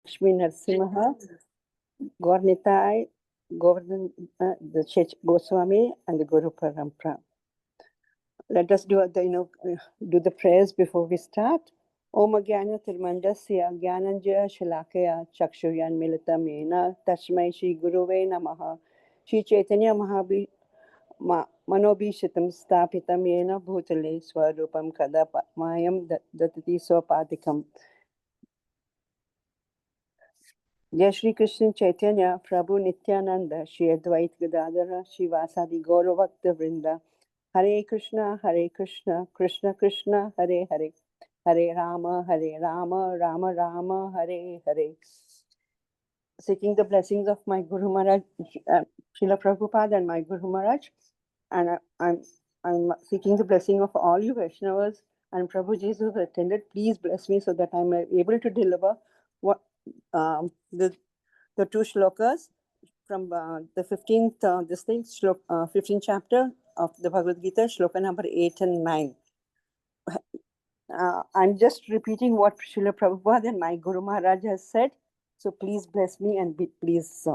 Lakshmi Narasimha, Gaurnitai, Govardhan, the Chech Goswami, and the Guru Parampara. Let us do the prayers before we start. Om Agyana Tirmandasya Gyananjaya Shalakaya Chakshuyan Militam Yena Tasmai Shri Guruve Namaha Shri Chaitanya Manobhishitam Stapitam Yena Bhutale Swarupam Kada Mayam Datati Swapatikam. Jai Shri Krishna Chaitanya Prabhu Nityananda Shri Advait Gadadhara Shri Vasadi Gaura Bhakta Vrinda Hare Krishna Krishna Krishna Hare Hare Hare Rama Rama Rama Hare Hare. Seeking the blessings of my Guru Maharaj Srila Prabhupada and my Guru Maharaj, and I'm seeking the blessing of all you Vaishnavas and Prabhuji who have attended. Please bless me so that I'm able to deliver what the two shlokas from the 15th 15th chapter of the Bhagavad Gita, shloka number 8 and 9. I'm just repeating what Srila Prabhupada and my Guru Maharaj has said. So please bless me and please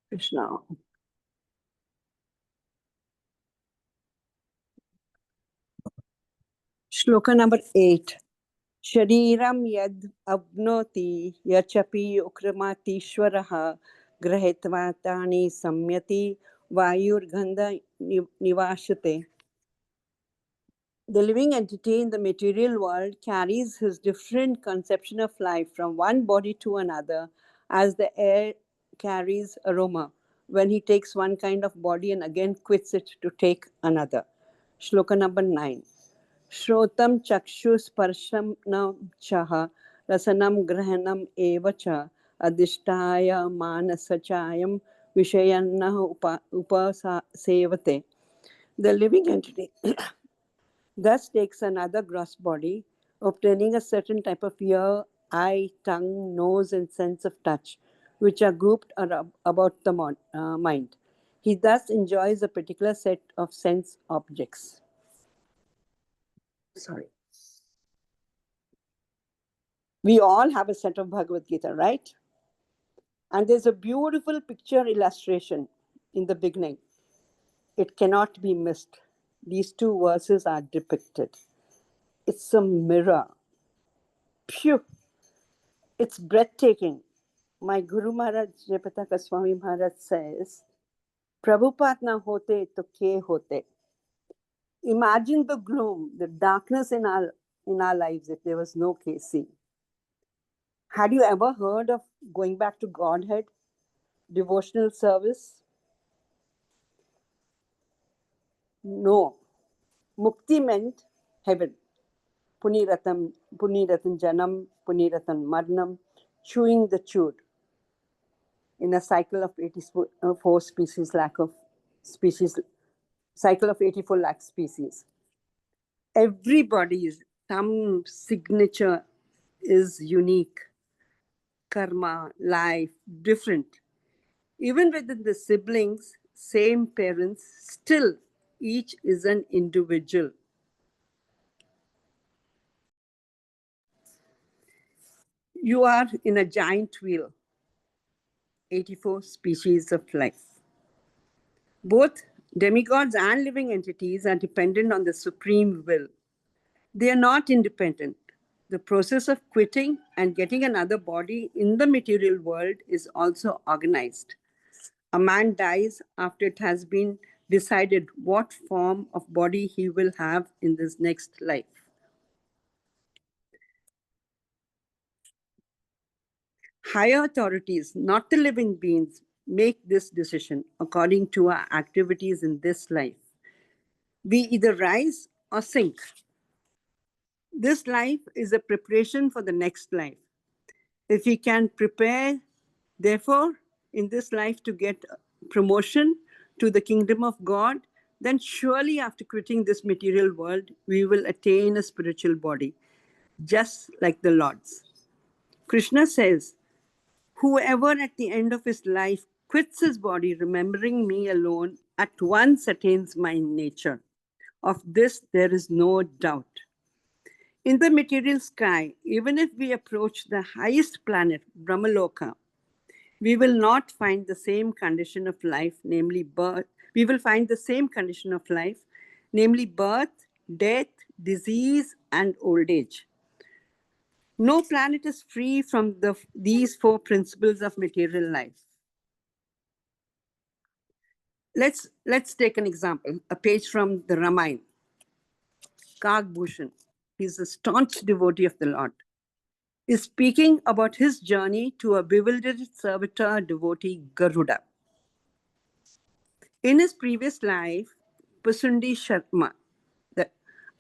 Krishna. Shloka number 8. Shariram yad abnoti yachapi ukramati shwaraha grahetvatani samyati vayur gandha nivashate. The living entity in the material world carries his different conception of life from one body to another, as the air carries aroma when he takes one kind of body and again quits it to take another. Shloka number 9. Shrotam chakshus parshanam chaha rasanam grahanam evacha adhishtaya manasachayam vishayanna upasevate. The living entity thus takes another gross body, obtaining a certain type of ear, eye, tongue, nose, and sense of touch, which are grouped about the mind. He thus enjoys a particular set of sense objects. Sorry. We all have a set of Bhagavad Gita, right? And there's a beautiful picture illustration in the beginning. It cannot be missed. These two verses are depicted. It's a mirror. Phew! It's breathtaking. My Guru Maharaj, Jayapataka Swami Maharaj says, Prabhupada na hote to ke hote. Imagine the gloom, the darkness in our lives if there was no KC. Had you ever heard of going back to Godhead, devotional service? No. Mukti meant heaven. Puniratan Janam, Puniratan Marnam, chewing the chewed. In a cycle of 84 cycle of 84 lakh species. Everybody's thumb signature is unique. Karma, life, different. Even within the siblings, same parents, still each is an individual. You are in a giant wheel, 84 species of life. Both demigods and living entities are dependent on the supreme will. They are not independent. The process of quitting and getting another body in the material world is also organized. A man dies after it has been decided what form of body he will have in this next life. Higher authorities, not the living beings, make this decision according to our activities in this life. We either rise or sink. This life is a preparation for the next life. If we can prepare, therefore, in this life to get promotion to the kingdom of God, then surely after quitting this material world, we will attain a spiritual body, just like the Lord's. Krishna says, whoever at the end of his life quits his body, remembering me alone, at once attains my nature. Of this, there is no doubt. In the material sky, even if we approach the highest planet, Brahmaloka, we will not find the same condition of life, namely birth. We will find the same condition of life, namely birth, death, disease, and old age. No planet is free from these four principles of material life. Let's take an example, a page from the Ramayana. Kagbhushan, he's a staunch devotee of the Lord, is speaking about his journey to a bewildered servitor devotee Garuda. In his previous life, Pasundi Sharma,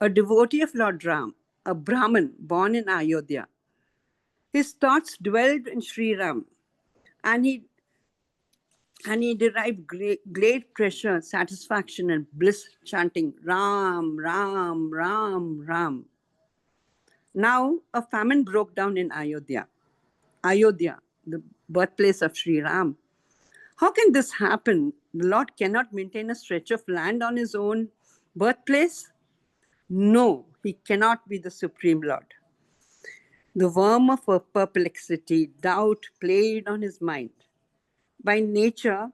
a devotee of Lord Ram, a Brahmin born in Ayodhya, his thoughts dwelled in Sri Ram, and he derived great pleasure, satisfaction, and bliss chanting Ram, Ram, Ram, Ram. Now, a famine broke down in Ayodhya, the birthplace of Sri Ram. How can this happen? The Lord cannot maintain a stretch of land on his own birthplace? No, he cannot be the Supreme Lord. The worm of perplexity, doubt played on his mind. By nature's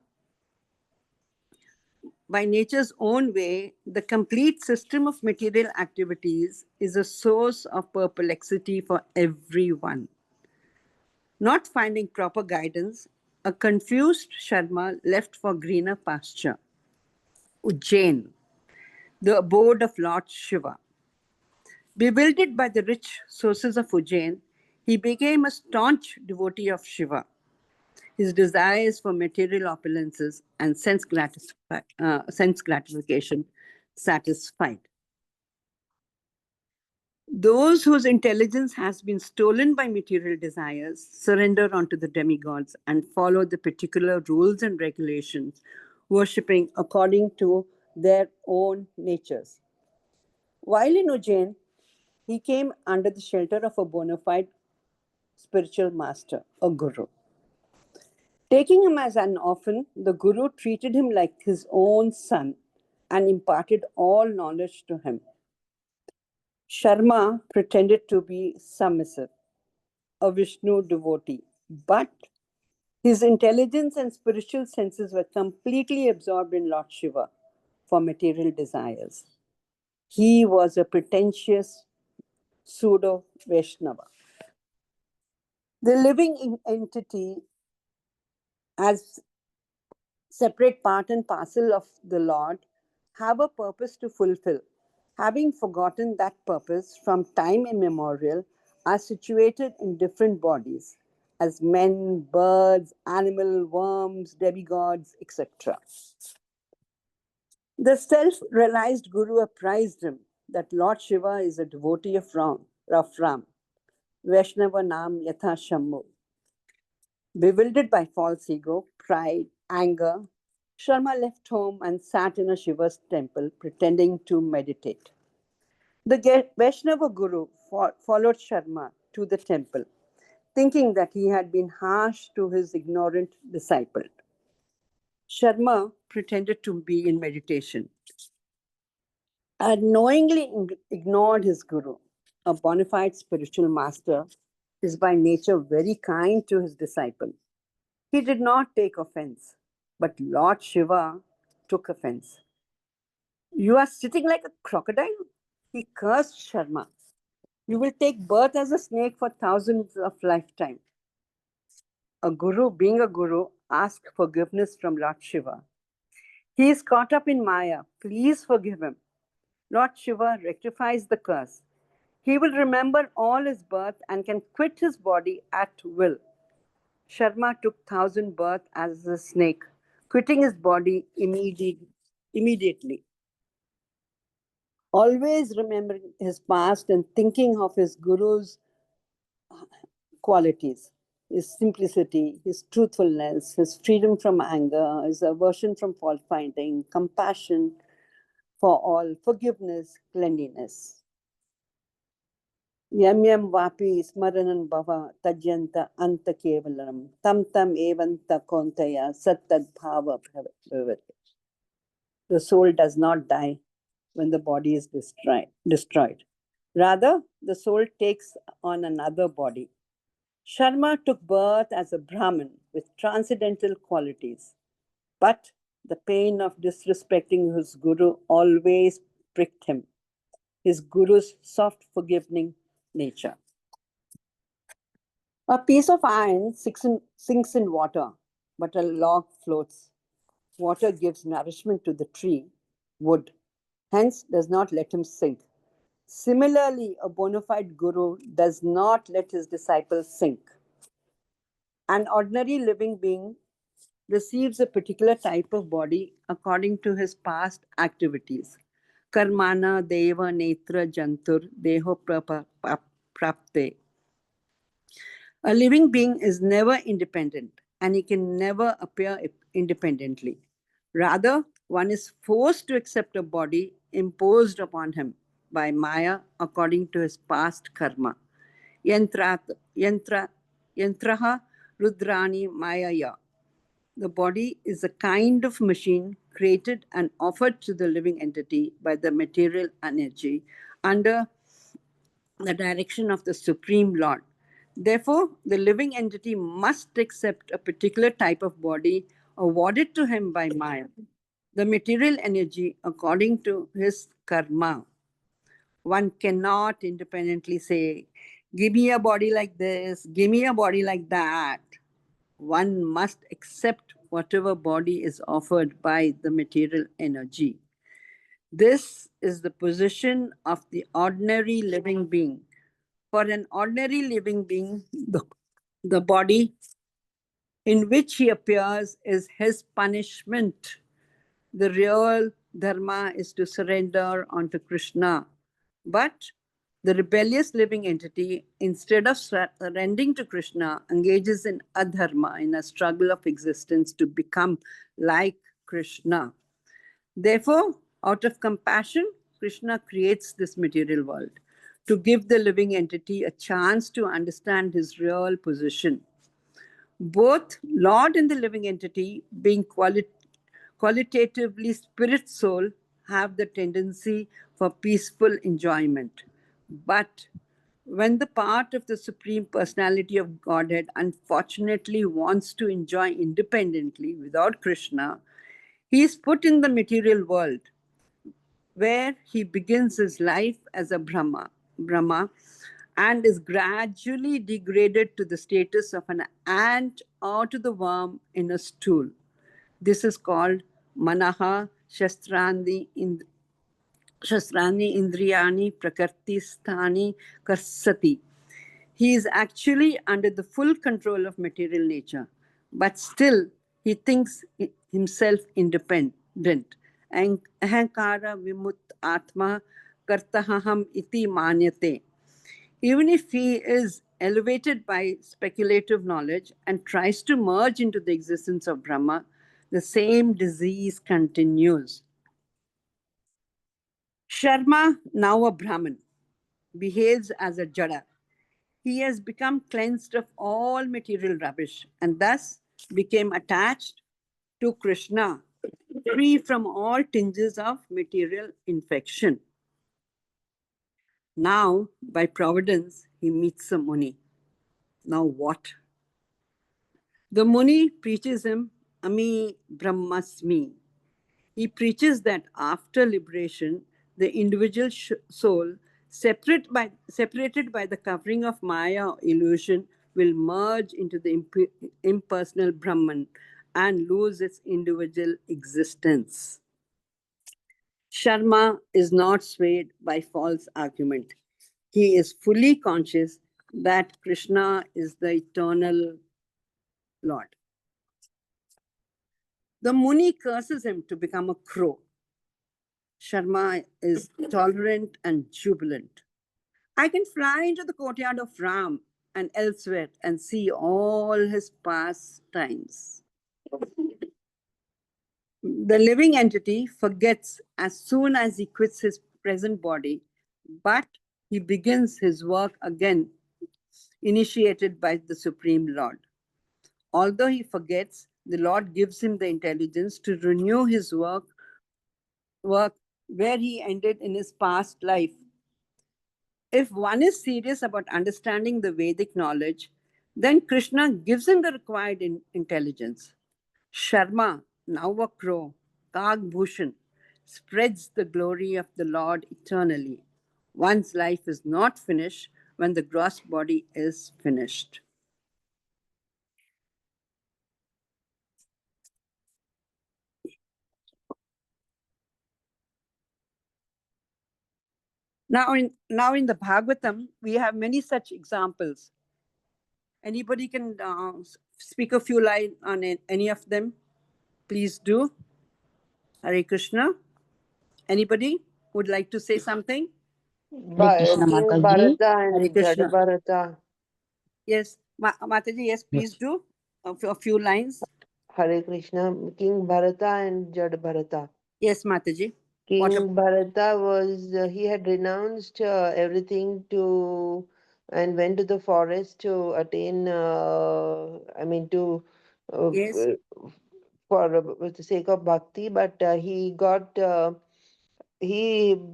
own way, the complete system of material activities is a source of perplexity for everyone. Not finding proper guidance, a confused Sharma left for greener pasture. Ujjain, the abode of Lord Shiva. Bewildered by the rich sources of Ujjain, he became a staunch devotee of Shiva. His desires for material opulences and sense gratification satisfied. Those whose intelligence has been stolen by material desires surrender unto the demigods and follow the particular rules and regulations, worshipping according to their own natures. While in Ujjain, he came under the shelter of a bona fide spiritual master, a guru. Taking him as an orphan, the guru treated him like his own son and imparted all knowledge to him. Sharma pretended to be submissive, a Vishnu devotee, but his intelligence and spiritual senses were completely absorbed in Lord Shiva for material desires. He was a pretentious pseudo-Vaishnava. The living entity, as separate part and parcel of the Lord, have a purpose to fulfill. Having forgotten that purpose from time immemorial, are situated in different bodies as men, birds, animal, worms, demigods, etc. The self-realized Guru apprised him that Lord Shiva is a devotee of Ram, Vaishnava Nam Yatha Shammu. Bewildered by false ego, pride, anger, Sharma left home and sat in a Shiva's temple pretending to meditate. The Vaishnava Guru followed Sharma to the temple, thinking that he had been harsh to his ignorant disciple. Sharma pretended to be in meditation and knowingly ignored his Guru. A bona fide spiritual master is by nature very kind to his disciple. He did not take offense, but Lord Shiva took offense. You are sitting like a crocodile? He cursed Sharma. You will take birth as a snake for thousands of lifetimes. A guru, being a guru, asks forgiveness from Lord Shiva. He is caught up in Maya. Please forgive him. Lord Shiva rectifies the curse. He will remember all his birth and can quit his body at will. Sharma took 1,000 births as a snake, quitting his body immediately. Always remembering his past and thinking of his guru's qualities, his simplicity, his truthfulness, his freedom from anger, his aversion from fault finding, compassion for all, forgiveness, cleanliness. Yam yam vapi smaranan bhava tajyanta anta kevalam tam tam evanta kontaya sattad bhava bhavati. The soul does not die when the body is destroyed. Rather, the soul takes on another body. Sharma took birth as a Brahmin with transcendental qualities, but the pain of disrespecting his guru always pricked him, his guru's soft, forgiving nature. A piece of iron sinks in water, but a log floats. Water gives nourishment to the tree, wood, hence does not let him sink. Similarly, a bona fide guru does not let his disciples sink. An ordinary living being receives a particular type of body according to his past activities. Karmana deva netra jantur deho prapte. A living being is never independent and he can never appear independently. Rather, one is forced to accept a body imposed upon him by Maya according to his past karma. Yantraha rudrani mayaya. The body is a kind of machine created and offered to the living entity by the material energy under the direction of the Supreme Lord. Therefore, the living entity must accept a particular type of body awarded to him by Maya, the material energy according to his karma. One cannot independently say, give me a body like this, give me a body like that. One must accept whatever body is offered by the material energy. This is the position of the ordinary living being. For an ordinary living being, the body in which he appears is his punishment. The real dharma is to surrender unto Krishna. But the rebellious living entity, instead of surrendering to Krishna, engages in adharma, in a struggle of existence to become like Krishna. Therefore, out of compassion, Krishna creates this material world to give the living entity a chance to understand his real position. Both Lord and the living entity, being qualitatively spirit soul, have the tendency for peaceful enjoyment. But when the part of the Supreme Personality of Godhead unfortunately wants to enjoy independently without Krishna, he is put in the material world where he begins his life as a Brahma, and is gradually degraded to the status of an ant or to the worm in a stool. This is called Manaha Shastrani Indriyani Prakrti Sthani Karsati. He is actually under the full control of material nature, but still he thinks himself independent. Ahankara vimut atma kartaham iti manyate. Even if he is elevated by speculative knowledge and tries to merge into the existence of Brahma, the same disease continues. Sharma, now a Brahmin, behaves as a Jada. He has become cleansed of all material rubbish and thus became attached to Krishna, free from all tinges of material infection. Now, by providence, he meets a Muni. Now what? The Muni preaches him Ami Brahmasmi. He preaches that after liberation, the individual soul, separated by the covering of Maya or illusion, will merge into the impersonal Brahman and lose its individual existence. Sharma is not swayed by false argument. He is fully conscious that Krishna is the eternal Lord. The Muni curses him to become a crow. Sharma is tolerant and jubilant. I can fly into the courtyard of Ram and elsewhere and see all his pastimes. The living entity forgets as soon as he quits his present body, but he begins his work again, initiated by the Supreme Lord. Although he forgets, the Lord gives him the intelligence to renew his work where he ended in his past life. If one is serious about understanding the Vedic knowledge, then Krishna gives him the required intelligence. Sharma, now a crow, Kag Bhushan, spreads the glory of the Lord eternally. One's life is not finished when the gross body is finished. Now in the Bhagavatam, we have many such examples. Anybody can speak a few lines on any of them? Please do. Hare Krishna. Anybody would like to say something? Hare Krishna, King Mataji. Bharata Hare and Krishna. Jada Bharata. Yes, Mataji, yes, please do a few lines. Hare Krishna, King Bharata and Jada Bharata. Yes, Mataji. King Bharata was, he had renounced everything and went to the forest to attain, Yes, with the sake of bhakti, but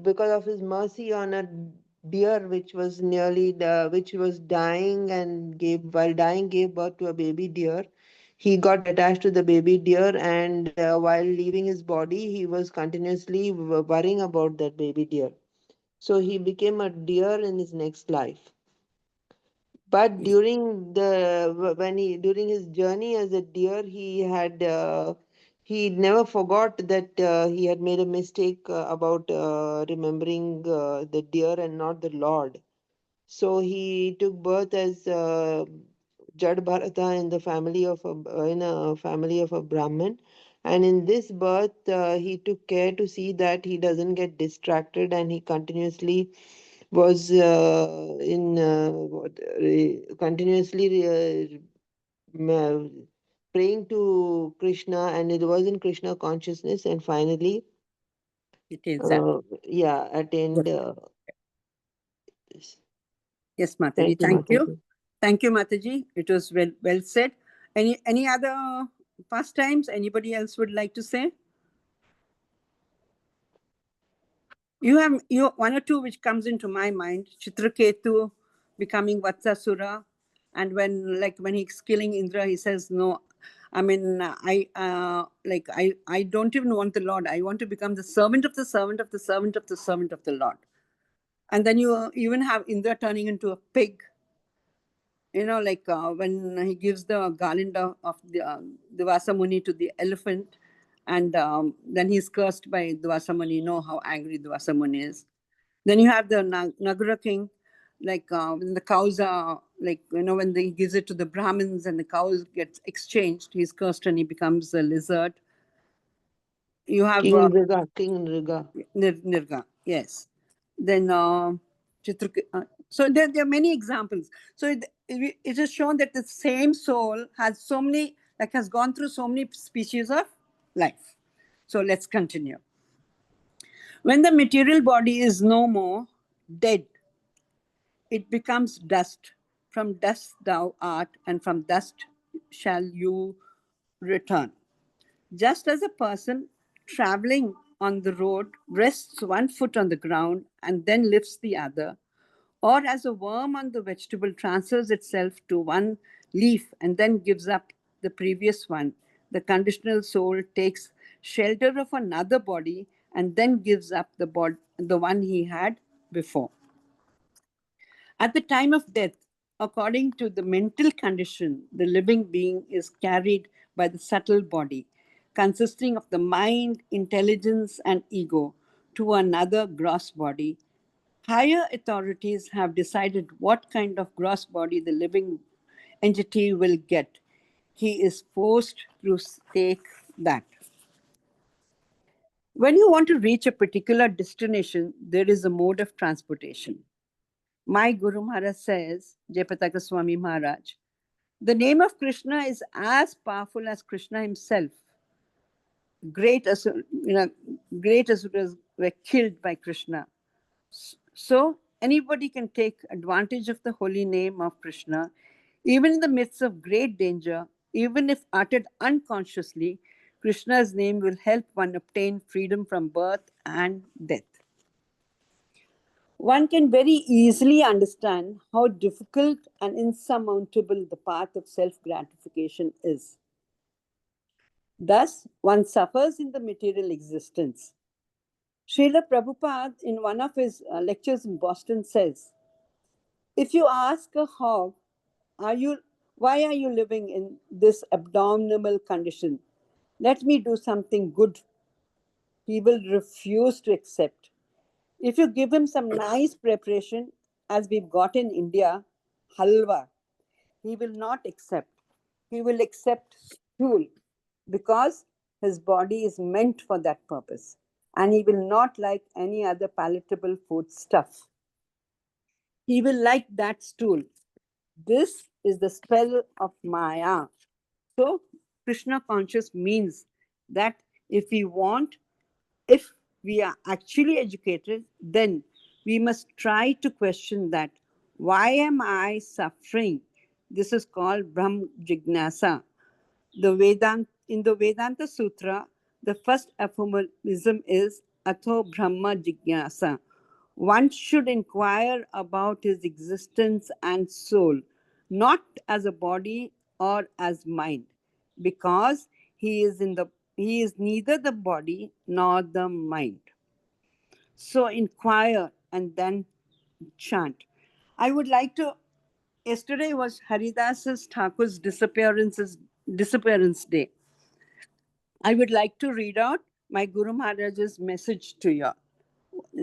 because of his mercy on a deer which was which was dying and while dying gave birth to a baby deer. He got attached to the baby deer, and while leaving his body, he was continuously worrying about that baby deer. So he became a deer in his next life. But yes, during his journey as a deer, he never forgot that he had made a mistake about remembering the deer and not the Lord. So he took birth as Jad Bharata in a family of a Brahmin. And in this birth, he took care to see that he doesn't get distracted, and he continuously was praying to Krishna, and it was in Krishna consciousness, and finally, it is that. attained this. Yes, Mataji. Thank you, Thank you. Mataji. Thank you, Mataji. It was well said. Any other pastimes anybody else would like to say? You have one or two which comes into my mind. Chitraketu becoming Vatsasura, and when he's killing Indra, he says, "No, I mean, I don't even want the Lord. I want to become the servant of the servant of the servant of the servant of the Lord." And then you even have Indra turning into a pig. When he gives the garland of the Dvasa Muni to the elephant, and then he's cursed by Dvasa Muni. You know how angry Dvasa Muni is. Then you have the Nagara king, when the cows are, when he gives it to the Brahmins and the cows gets exchanged, he's cursed and he becomes a lizard. You have King Nriga. Nirga, yes. Then so there are many examples. So it is shown that the same soul has has gone through so many species of life. So let's continue. When the material body is no more, dead, it becomes dust. From dust thou art, and from dust shall you return. Just as a person traveling on the road rests one foot on the ground and then lifts the other, or as a worm on the vegetable transfers itself to one leaf and then gives up the previous one, the conditional soul takes shelter of another body and then gives up the one he had before. At the time of death, according to the mental condition, the living being is carried by the subtle body, consisting of the mind, intelligence, and ego, to another gross body. Higher authorities have decided what kind of gross body the living entity will get. He is forced to take that. When you want to reach a particular destination, there is a mode of transportation. My Guru Maharaj says, Jayapataka Swami Maharaj, the name of Krishna is as powerful as Krishna himself. Great asuras were killed by Krishna. So anybody can take advantage of the holy name of Krishna, even in the midst of great danger, even if uttered unconsciously. Krishna's name will help one obtain freedom from birth and death. one can very easily understand how difficult and insurmountable the path of self-gratification is. Thus, one suffers in the material existence. Srila Prabhupada, in one of his lectures in Boston, says, if you ask a hog, why are you living in this abnormal condition? Let me do something good. He will refuse to accept. If you give him some nice preparation, as we've got in India, halwa, he will not accept. He will accept stool because his body is meant for that purpose. And he will not like any other palatable food stuff. He will like that stool. This is the spell of Maya. So, Krishna conscious means that if we are actually educated, then we must try to question that. Why am I suffering? This is called Brahm Jignasa. In the Vedanta Sutra, the first aphorism is Atho Brahma Jignasa. One should inquire about his existence and soul, not as a body or as mind, because he is neither the body nor the mind. So inquire and then chant. I would like to. Yesterday was Haridas Thakur's disappearance day. I would like to read out my Guru Maharaj's message to you.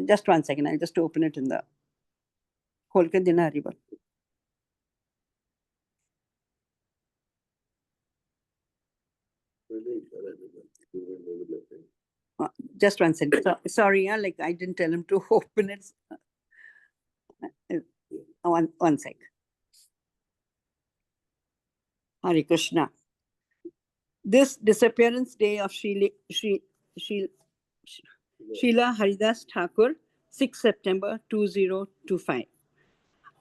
Just 1 second. I'll just open it in the Kolka Dina Hariba. Just 1 second. Sorry, like I didn't tell him to open it. One sec. Hare Krishna. This disappearance day of Srila Haridas Thakur, 6 September 2025.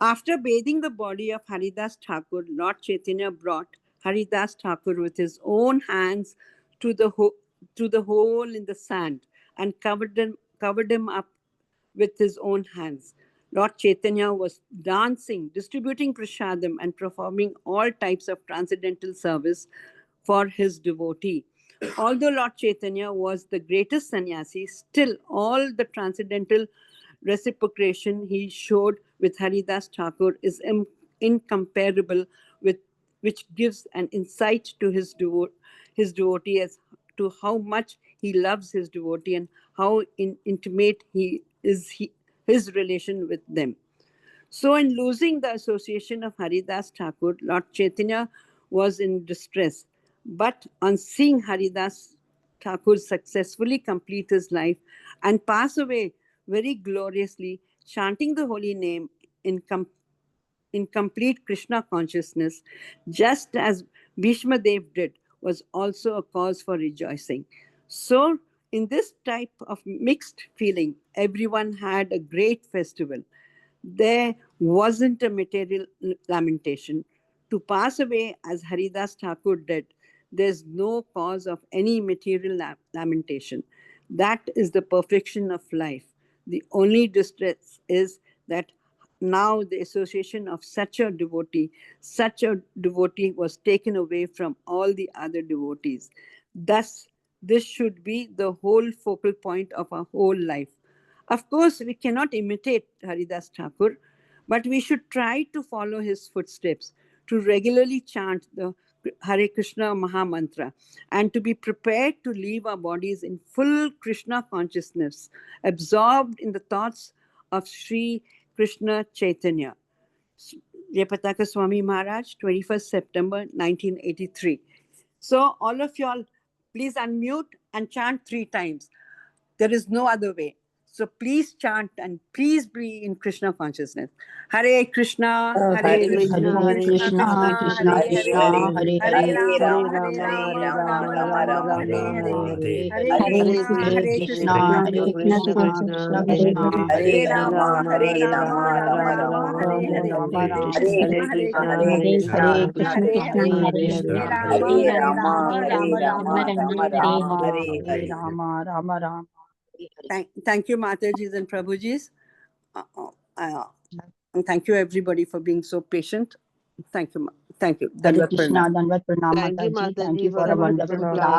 After bathing the body of Haridas Thakur, Lord Chaitanya brought Haridas Thakur with his own hands to the hole in the sand and covered him up with his own hands. Lord Chaitanya was dancing, distributing prasadam, and performing all types of transcendental service for his devotee. Although Lord Chaitanya was the greatest sannyasi, still all the transcendental reciprocation he showed with Haridas Thakur is incomparable, which gives an insight to his devotee as to how much he loves his devotee and how intimate his relation with them. So in losing the association of Haridas Thakur, Lord Chaitanya was in distress. But on seeing Haridas Thakur successfully complete his life and pass away very gloriously, chanting the holy name in complete Krishna consciousness, just as Bhishma Dev did, was also a cause for rejoicing. So in this type of mixed feeling, everyone had a great festival. There wasn't a material lamentation. To pass away as Haridas Thakur did, there's no cause of any material lamentation. That is the perfection of life. The only distress is that now the association of such a devotee was taken away from all the other devotees. Thus, this should be the whole focal point of our whole life. Of course, we cannot imitate Haridas Thakur, but we should try to follow his footsteps, to regularly chant the Hare Krishna Maha Mantra, and to be prepared to leave our bodies in full Krishna consciousness, absorbed in the thoughts of Sri Krishna Chaitanya. Jayapataka Swami Maharaj, 21st September 1983. So all of y'all, please unmute and chant 3 times. There is no other way. So please chant and please be in Krishna consciousness. Hare Krishna, Hare Krishna, Krishna Krishna, Hare Hare, Hare Rama, Hare Rama, Rama Rama, Hare Hare, Hare Krishna, Hare Krishna, Krishna Krishna, Hare Rama, Hare Rama, Rama Rama, Hare Hare, Hare Krishna, Hare Krishna, Krishna Krishna, Hare Rama, Hare Rama, Rama Rama, Hare Hare. Thank you, Matajis and Prabhujis. And thank you everybody for being so patient. Thank you. Thank you. Hare Dandavat Krishna, Pranam. Dandavat Pranam, Thank you, Mataji. Thank Mataji, you for for a the wonderful wonderful class.